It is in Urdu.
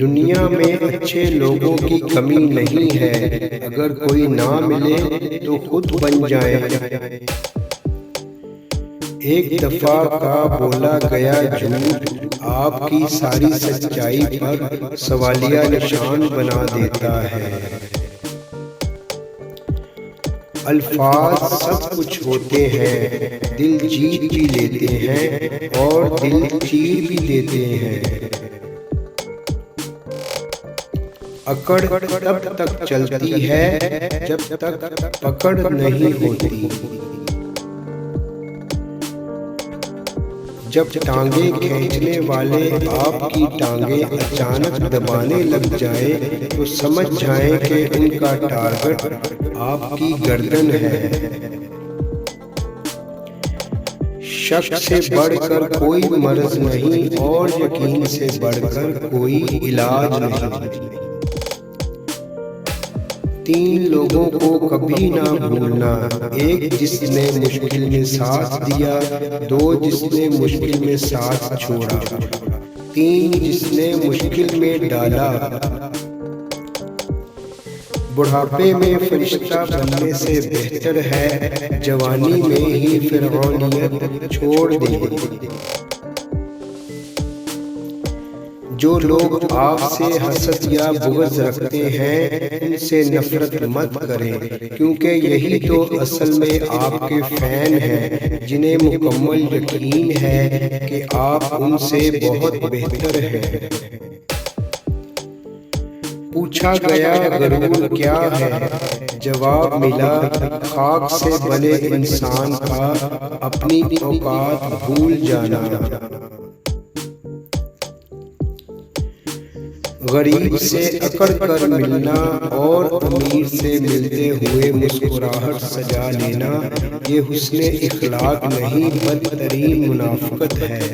دنیا میں اچھے لوگوں کی کمی نہیں ہے، اگر کوئی نہ ملے تو خود بن جائیں۔ ایک دفعہ کا بولا گیا جھوٹ آپ کی ساری سچائی پر سوالیہ نشان بنا دیتا ہے۔ الفاظ سب کچھ ہوتے ہیں، دل جیت بھی لیتے ہیں اور دل چیر بھی دیتے ہیں۔ اکڑ تب تک چلتی ہے جب تک پکڑ نہیں ہوتی۔ جب ٹانگیں کھینچنے والے آپ کی ٹانگیں اچانک دبانے لگ جائیں تو سمجھ جائیں کہ ان کا ٹارگٹ آپ کی گردن ہے۔ شک سے بڑھ کر کوئی مرض نہیں اور یقین سے بڑھ کر کوئی علاج نہیں۔ 3 لوگوں کو کبھی نہ بھولنا، ایک جس نے مشکل میں ساتھ دیا، 2 جس نے مشکل میں ساتھ چھوڑا، 3 جس نے مشکل میں ڈالا۔ بڑھاپے میں فرشتہ بننے سے بہتر ہے جوانی میں ہی فرعونیت چھوڑ دیں۔ جو لوگ آپ سے حسد یا بغض رکھتے ہیں ان سے نفرت مت کریں، کیونکہ یہی تو اصل میں آپ کے فین ہیں جنہیں مکمل یقین ہے کہ آپ ان سے بہت بہتر ہیں۔ پوچھا گیا غرور کیا ہے؟ جواب ملا خاک سے بنے انسان کا اپنی اوقات بھول جانا۔ غریب سے اکڑ کر ملنا اور امیر سے ملتے ہوئے مسکراہٹ سجا لینا یہ حسن اخلاق نہیں، بدترین منافقت ہے۔